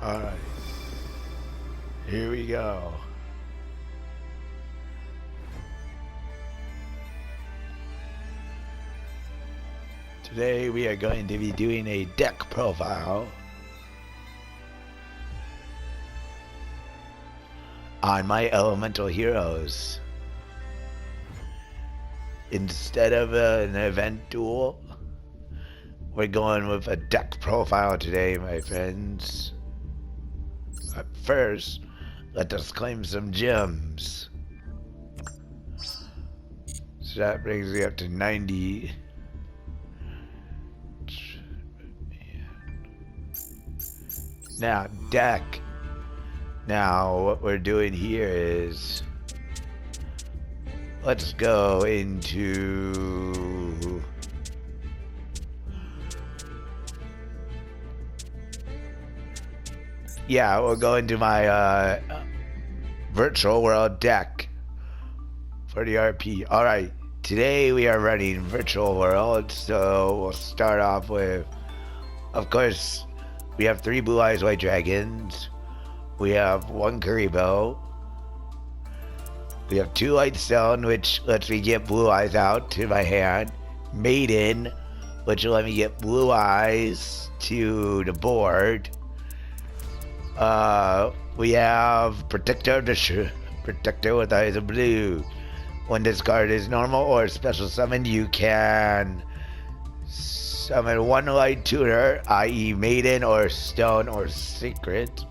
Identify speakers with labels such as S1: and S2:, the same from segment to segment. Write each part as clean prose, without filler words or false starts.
S1: Alright, here we go. Today we are going to be doing a deck profile on my elemental heroes. Instead of an event duel, we're going with a deck profile today, my friends. But first, let us claim some gems. So that brings me up to 90. Now, deck. Now, what we're doing here is, let's go into we'll go into my virtual world deck for the RP. Alright, today we are running virtual world, so we'll start off with, of course, we have 3 blue eyes white dragons, we have 1 Kuriboh, we have 2 light stone, which lets me get blue eyes out to my hand, maiden, which will let me get blue eyes to the board. We have Protector with eyes of blue. When this card is normal or special summon, you can summon 1 light tutor, i.e. maiden or stone or secret.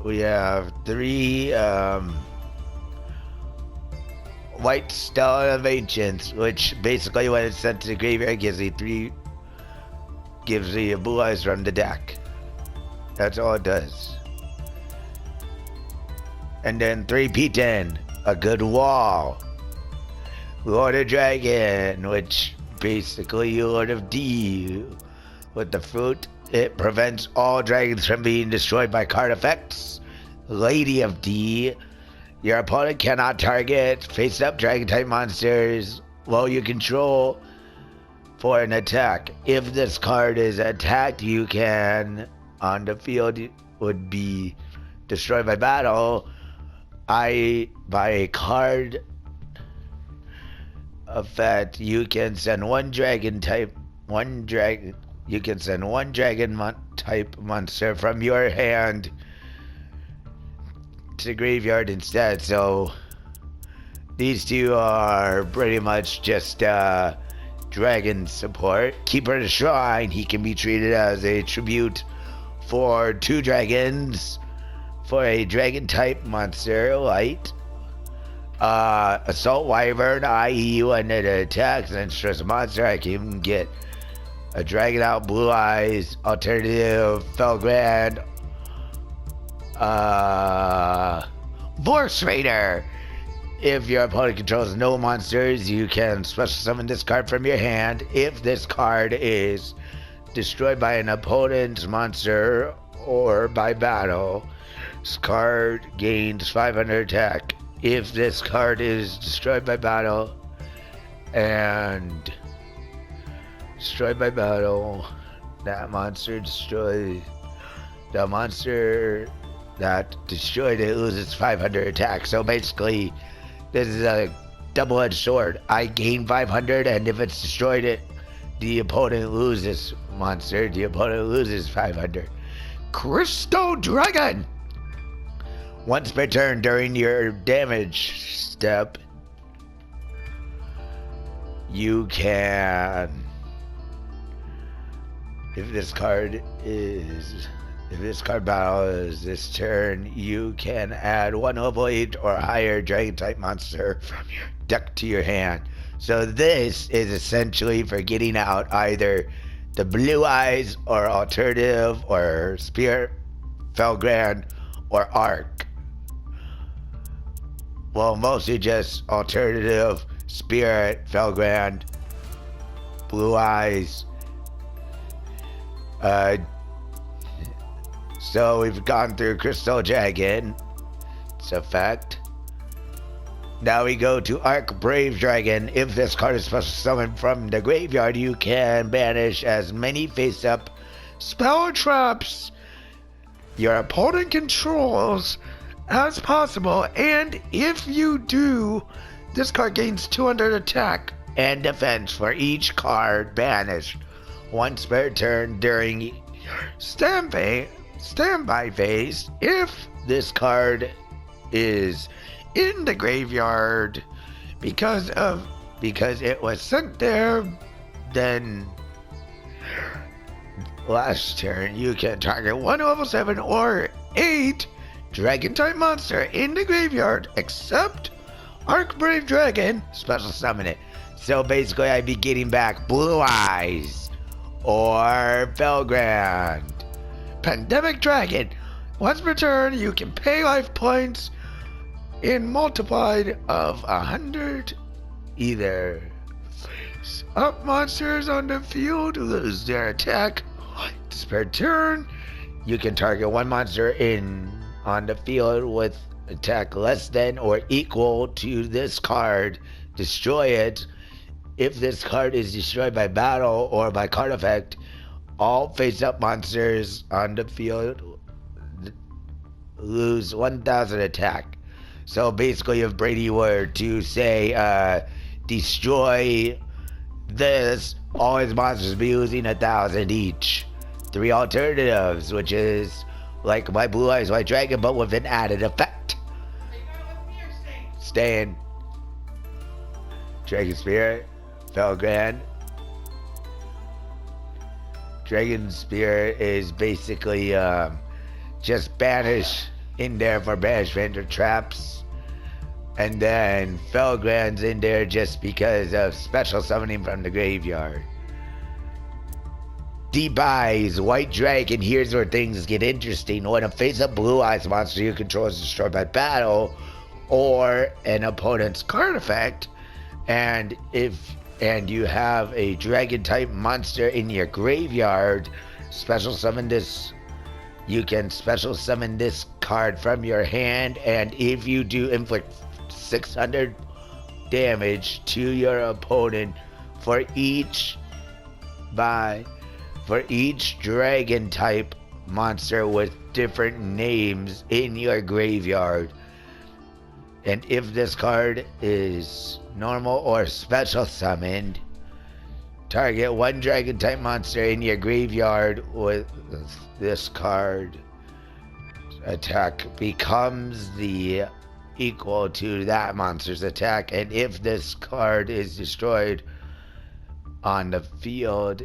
S1: We have 3 white stone of ancients, which basically when it's sent to the graveyard gives you blue eyes from the deck. That's all it does. And then 3 P10, a good wall. Lord of Dragon, which basically Lord of D. With the fruit, it prevents all dragons from being destroyed by card effects. Lady of D, your opponent cannot target face-up dragon-type monsters while you control for an attack. If this card is attacked, you can, on the field, would be destroyed by battle. By a card effect, you can send one dragon type monster from your hand to the graveyard instead. So these 2 are pretty much just dragon support. Keeper of the Shrine, he can be treated as a tribute for 2 dragons for a dragon type monster light. Assault Wyvern, i.e. when it attacks and stress a monster, I can get a dragon out, blue eyes. Alternative, Felgrand, Vorse Raider. If your opponent controls no monsters, you can special summon this card from your hand. If this card is destroyed by an opponent's monster or by battle, this card gains 500 attack. If this card is destroyed by battle that monster that destroyed it loses 500 attack. So basically, this is a double-edged sword. I gain 500, and if it's destroyed, the opponent loses 500. Crystal Dragon! Once per turn during your damage step, you can, if this card battle is this turn, you can add 1 level 8 or higher dragon type monster from your deck to your hand. So this is essentially for getting out either the blue eyes or alternative or spirit, Felgrand, or arc. Well, mostly just alternative, spirit, Felgrand, blue eyes. So we've gone through Crystal Dragon, its effect. Now we go to Arc Brave Dragon. If this card is special summoned from the graveyard, you can banish as many face-up spell traps your opponent controls as possible, and if you do, this card gains 200 attack and defense for each card banished once per turn during your standby phase. If this card is in the graveyard because it was sent there, then last turn you can target one level 7 or 8 dragon type monster in the graveyard except Arc Brave Dragon, special summon it. So basically I'd be getting back Blue Eyes or Felgrand. Pandemic Dragon. Once per turn you can pay life points in multiplied of 100. Either face up monsters on the field lose their attack once per turn. You can target one monster on the field with attack less than or equal to this card. Destroy it. If this card is destroyed by battle or by card effect, all face-up monsters on the field lose 1,000 attack. So basically, if Brady were to say, destroy this, all his monsters would be losing 1,000 each. 3 alternatives, which is like my Blue Eyes White Dragon, but with an added effect. Staying. Dragon Spirit, Felgrand. Dragon Spirit is basically just banish in there for banishment or traps. And then Felgrand's in there just because of special summoning from the graveyard. Debuys White Dragon. Here's where things get interesting. When a face-up Blue Eyes monster you control is destroyed by battle or an opponent's card effect, and you have a dragon type monster in your graveyard, special summon this. You can special summon this card from your hand, and if you do, inflict 600 damage to your opponent for each dragon type monster with different names in your graveyard. And if this card is normal or special summoned, target one dragon type monster in your graveyard with this card. Attack becomes the equal to that monster's attack, and if this card is destroyed on the field,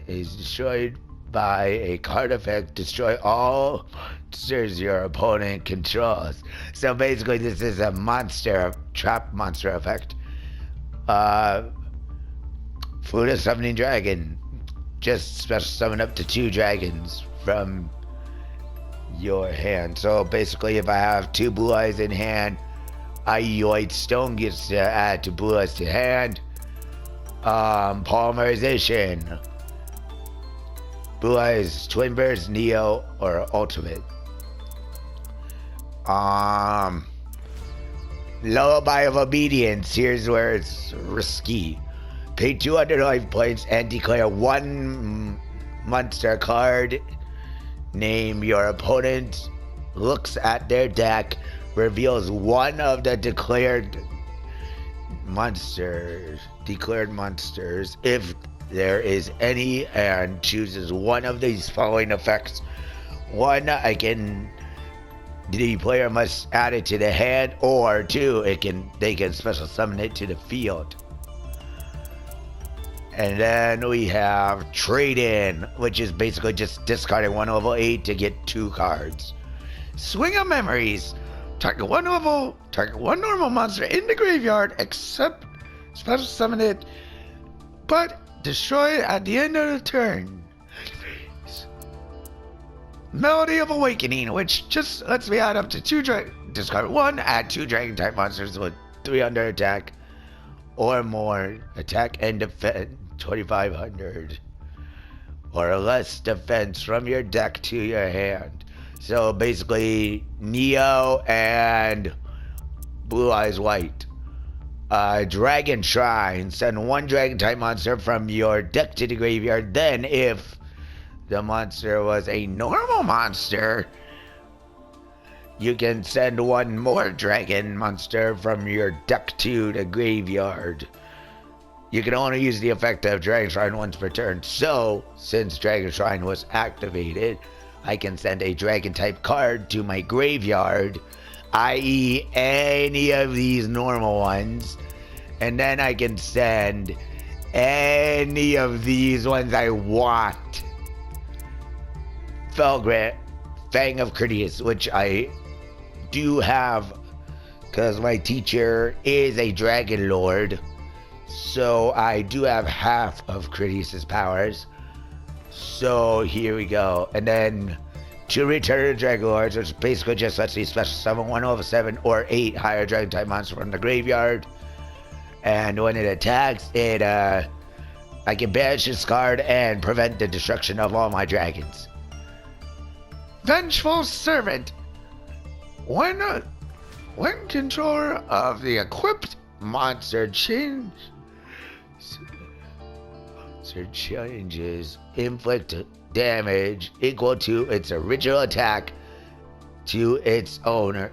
S1: is destroyed by a card effect, destroy all monsters your opponent controls. So basically this is a trap monster effect. Fruit Summoning Dragon. Just special summon up to 2 dragons from your hand. So basically if I have 2 Blue Eyes in hand, White Stone gets to add 2 Blue Eyes to hand. Polymerization. Blue Eyes, Twin Burst, Neo, or Ultimate. Lullaby of Obedience. Here's where it's risky. Pay 200 life points and declare one monster card. Name your opponent. Looks at their deck. Reveals one of the declared monsters. If there is any, and chooses one of these following effects. 1, the player must add it to the hand, or 2, they can special summon it to the field. And then we have Trade In, which is basically just discarding 1 level 8 to get 2 cards. Swing of Memories. Target one normal monster in the graveyard, except special summon it, but destroy it at the end of the turn. Melody of Awakening, which just lets me add up to 2 discard 1, add 2 dragon type monsters with 300 attack or more attack and defense 2500 or less defense from your deck to your hand. So basically Neo and Blue Eyes White. Dragon Shrine. Send one dragon type monster from your deck to the graveyard. Then, if the monster was a normal monster, you can send one more dragon monster from your deck to the graveyard. You can only use the effect of Dragon Shrine once per turn. So, since Dragon Shrine was activated, I can send a dragon type card to my graveyard, i.e. any of these normal ones, and then I can send any of these ones I want. Felgrant, Fang of Critias, which I do have because my teacher is a dragon lord, so I do have half of Critias' powers. So here we go. And then to return Dragon Lords, which basically just lets me special summon 1 over 7 or 8 higher dragon type monster from the graveyard. And when it attacks, I can banish this card and prevent the destruction of all my dragons. Vengeful Servant. When controller of the equipped monster changes inflict damage equal to its original attack to its owner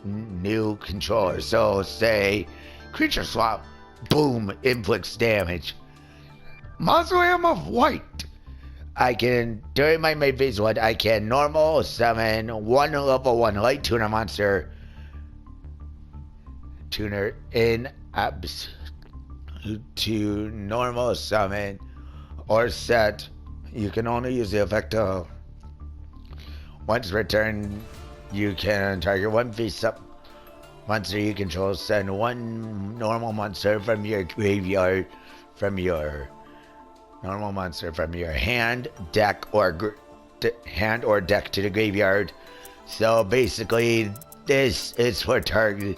S1: new controller. So say creature swap, boom, inflicts damage. Mausoleum of White. I can, during my main phase 1, I can normal summon one level 1 light tuner monster tuner in abs to normal summon or set. You can only use the effect of once per turn. You can target one face-up monster you control. Send one normal monster from your graveyard, from your normal monster from your hand, deck, or deck to the graveyard. So basically, this is for target.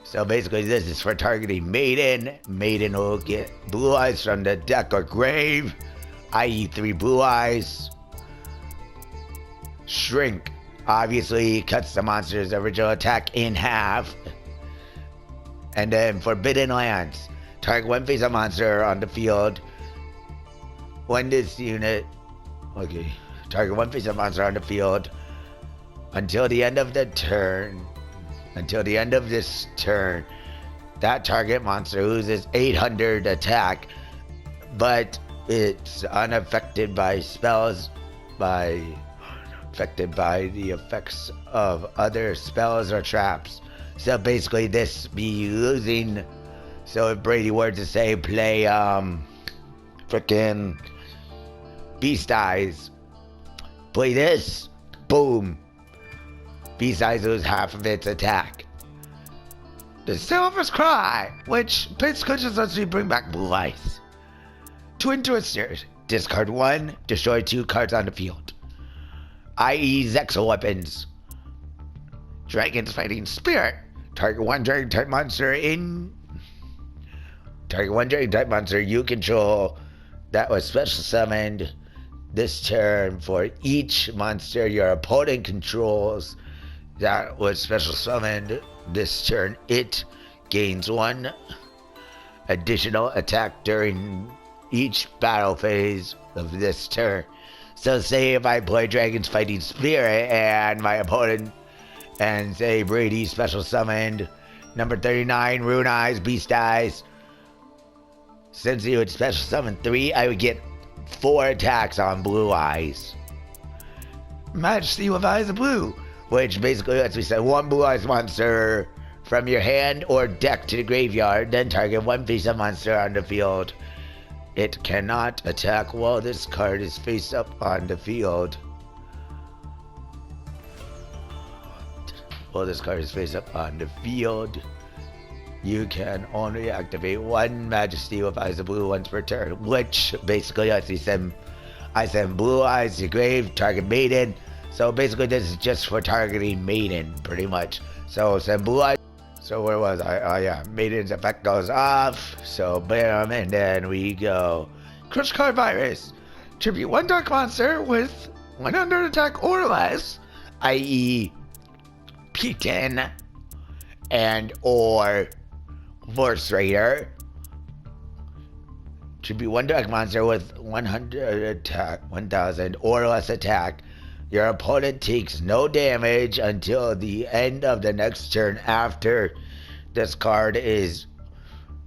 S1: So basically, this is for targeting Maiden. Maiden will get blue eyes from the deck or grave, i.e. 3 blue eyes. Shrink obviously cuts the monster's original attack in half. And then Forbidden Lands, target one face-up monster on the field. When this unit, target one face-up monster on the field until the end of the turn. Until the end of this turn, that target monster loses 800 attack, but it's unaffected by spells, affected by the effects of other spells or traps. So basically, this be losing. So if Brady were to say play frickin' Beast Eyes, play this, boom, Beast Eyes lose half of its attack. The Silver's Cry, which basically just lets me bring back blue eyes. Twin Twisters, discard 1, destroy 2 cards on the field, i.e. Zexal weapons. Dragon's Fighting Spirit, target one dragon type monster you control that was special summoned this turn. For each monster your opponent controls that was special summoned this turn, it gains 1 additional attack during each battle phase of this turn. So say if I play Dragon's Fighting Spirit and my opponent, and say Brady special summoned number 39, Rune Eyes, Beast Eyes, since he would special summon 3, I would get 4 attacks on Blue Eyes. Majesty with Eyes of Blue, which basically lets me send 1 Blue Eyes monster from your hand or deck to the graveyard, then target 1 face-up monster on the field. It cannot attack while this card is face up on the field. While this card is face up on the field, you can only activate 1 Majesty with Eyes of Blue once per turn, which basically lets me send Blue Eyes to grave, target Maiden. So basically this is just for targeting Maiden, pretty much. So send Blue Eyes. So where was I? Oh yeah, Maiden's effect goes off. So bam, and then we go. Crush Card Virus. Tribute 1 dark monster with 100 attack or less, i.e. P10 and or Force Raider. Should be one direct monster with 100 attack, 1000 or less attack. Your opponent takes no damage until the end of the next turn after this card is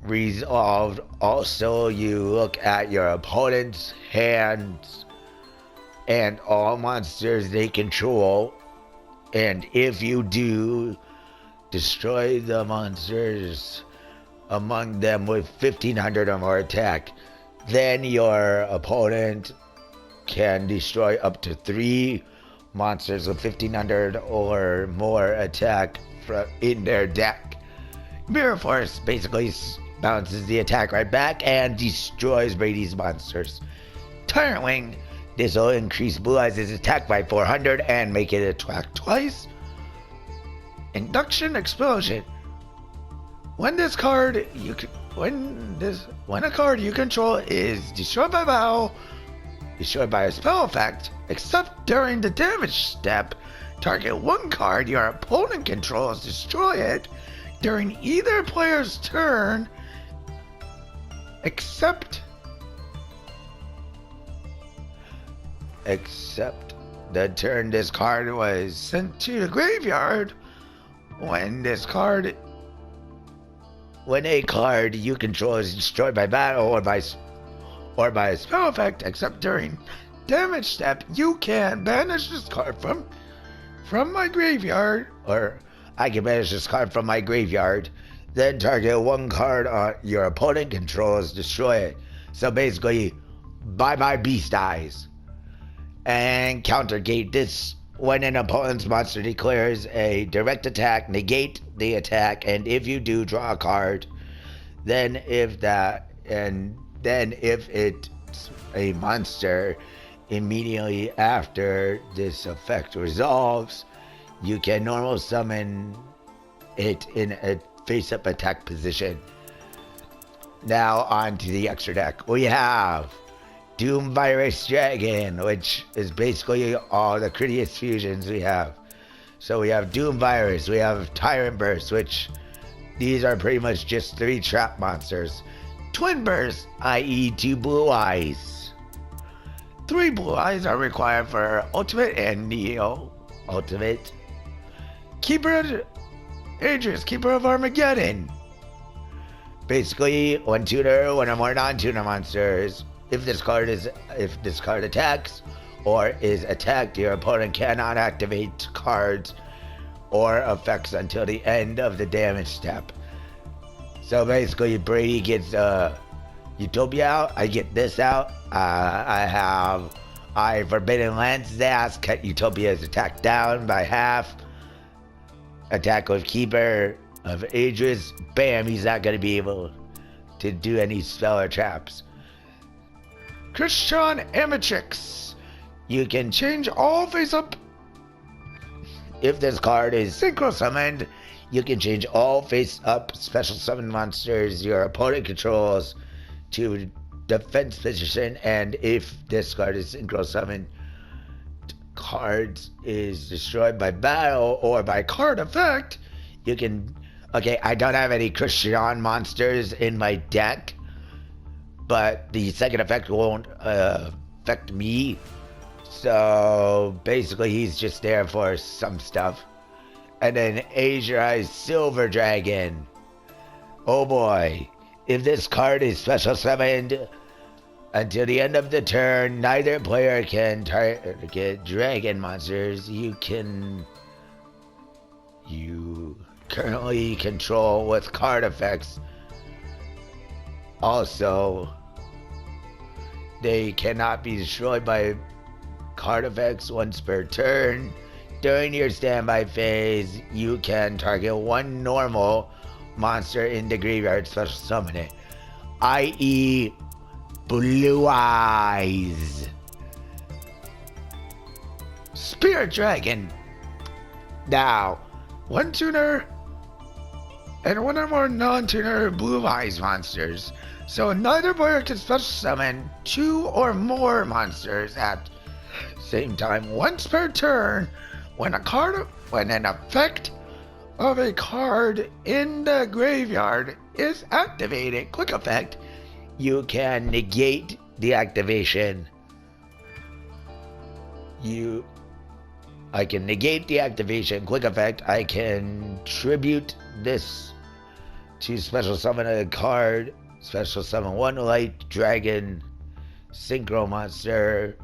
S1: resolved. Also, you look at your opponent's hands and all monsters they control, and if you do, destroy the monsters among them with 1500 or more attack. Then your opponent can destroy up to 3 monsters with 1500 or more attack in their deck. Mirror Force basically bounces the attack right back and destroys Brady's monsters. Tyrant Wing, this will increase Blue Eyes' attack by 400 and make it attack twice. Induction Explosion. When a card you control is destroyed by battle, destroyed by a spell effect, except during the damage step, target one card your opponent controls, destroy it during either player's turn, except the turn this card was sent to the graveyard. When a card you control is destroyed by battle or by a spell effect, except during damage step, you can banish this card from my graveyard, or I can banish this card from my graveyard, then target one card your opponent controls, destroy it. So basically, bye-bye Beast Eyes. And countergate this. When an opponent's monster declares a direct attack, negate the attack, and if you do, draw a card. Then if it's a monster, immediately after this effect resolves, you can normal summon it in a face-up attack position. Now on to the extra deck. We have Doom Virus Dragon, which is basically all the Critias fusions we have. So we have Doom Virus, we have Tyrant Burst, which these are pretty much just 3 trap monsters. Twin Burst, i.e. 2 blue eyes. 3 blue eyes are required for Ultimate and Neo Ultimate. Keeper Adrius, Keeper of Armageddon. Basically, one tuner, one or more non-tuner monsters. If this card attacks or is attacked, your opponent cannot activate cards or effects until the end of the damage step. So basically, Brady gets Utopia out. I get this out. I Forbidden Lance's ass, cut Utopia's attack down by half. Attack with Keeper of Aegis. Bam, he's not going to be able to do any spell or traps. Christian Amatrix. You can change all face-up. If this card is synchro summoned, you can change all face-up special summon monsters your opponent controls to defense position, and if this card is synchro summoned, cards is destroyed by battle or by card effect, you can... Okay, I don't have any Christian monsters in my deck, but the second effect won't affect me. So basically he's just there for some stuff. And then Azure Eyes Silver Dragon. Oh boy. If this card is special summoned until the end of the turn, neither player can target dragon monsters you currently control with card effects. Also, they cannot be destroyed by card effects once per turn. During your standby phase, you can target one normal monster in the graveyard, special summon it, i.e. Blue Eyes. Spirit Dragon. Now, one tuner and one or more non-tuner Blue Eyes monsters. So neither player can special summon 2 or more monsters at the same time once per turn. When an effect of a card in the graveyard is activated, quick effect, you can negate the activation. I can negate the activation, quick effect. I can tribute this to special summon a card, special summon one light dragon synchro monster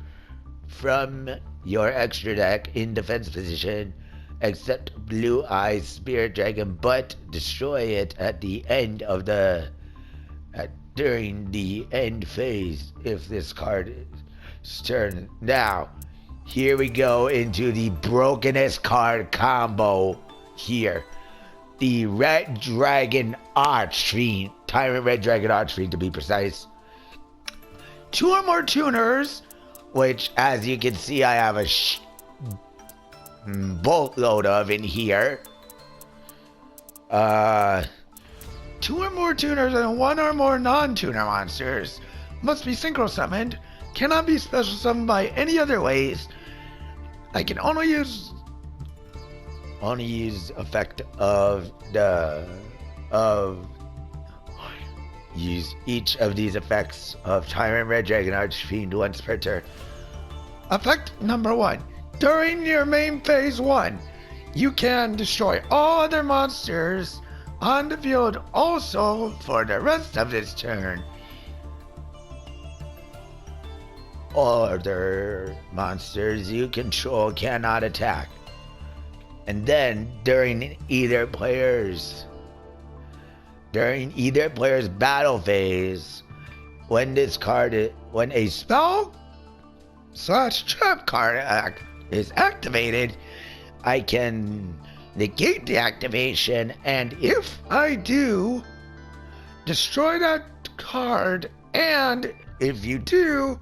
S1: from your extra deck in defense position, except Blue Eyes Spirit Dragon, but destroy it at the end of during the end phase if this card is turn. Now, here we go into the brokenest card combo here. The Red Dragon Archfiend, Tyrant Red Dragon Archfiend to be precise. 2 or more tuners, which as you can see I have a boatload of in here. 2 or more tuners and 1 or more non-tuner monsters must be synchro summoned, cannot be special summoned by any other ways. I can only use effect use each of these effects of Tyrant Red Dragon Archfiend once per turn. Effect number 1. During your main phase 1, you can destroy all other monsters on the field also for the rest of this turn. Other monsters you control cannot attack. And then during either player's battle phase, when a spell / trap card is activated, I can negate the activation, and if I do, destroy that card, and if you do,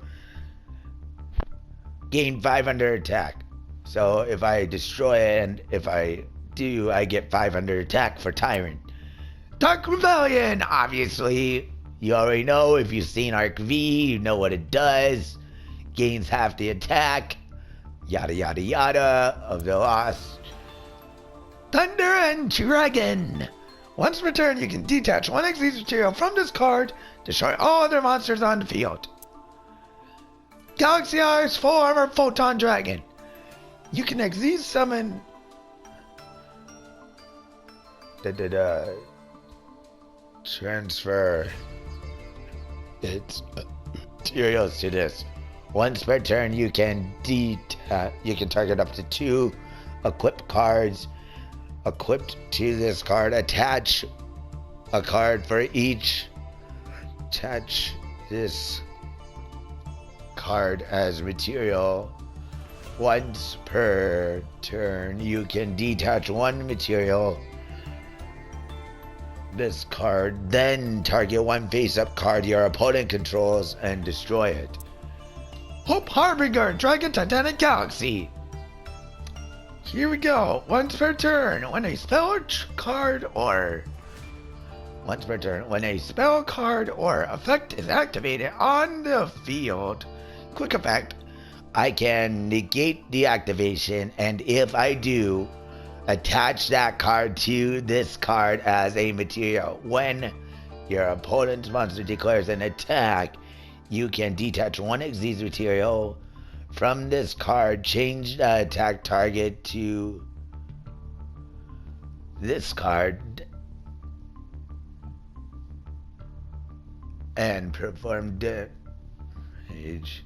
S1: gain 500 attack. So if I destroy it, and if I do, I get 500 attack for Tyrant. Dark Rebellion, obviously, you already know. If you've seen Arc V, you know what it does. Gains half the attack, yada yada yada of the lost. Thunder and Dragon. Once per turn, you can detach 1 Xyz material from this card, destroy all other monsters on the field. Galaxy Eyes Full Armor Photon Dragon. You can Xyz summon transfer its materials to this. Once per turn, you can target up to 2 equipped cards equipped to this card. Attach a card for each. Attach this card as material. Once per turn, you can detach 1 material this card, then target 1 face-up card your opponent controls and destroy it. Hope Harbinger, Dragon Titanic Galaxy. Here we go. Once per turn, when a spell card or effect is activated on the field, quick effect, I can negate the activation, and if I do, attach that card to this card as a material. When your opponent's monster declares an attack, you can detach 1 Xyz material from this card, change the attack target to this card, and perform damage.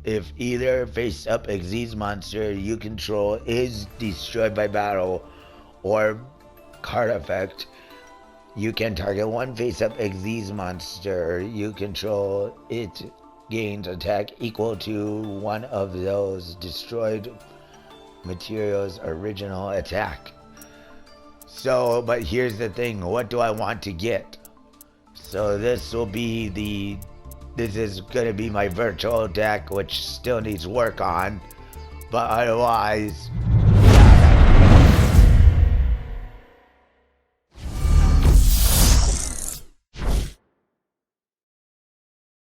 S1: If either face-up Xyz monster you control is destroyed by battle or card effect, you can target 1 face-up Xyz monster you control. It gains attack equal to 1 of those destroyed materials' original attack. So, but here's the thing, what do I want to get? So this is going to be my virtual deck, which still needs work on, but otherwise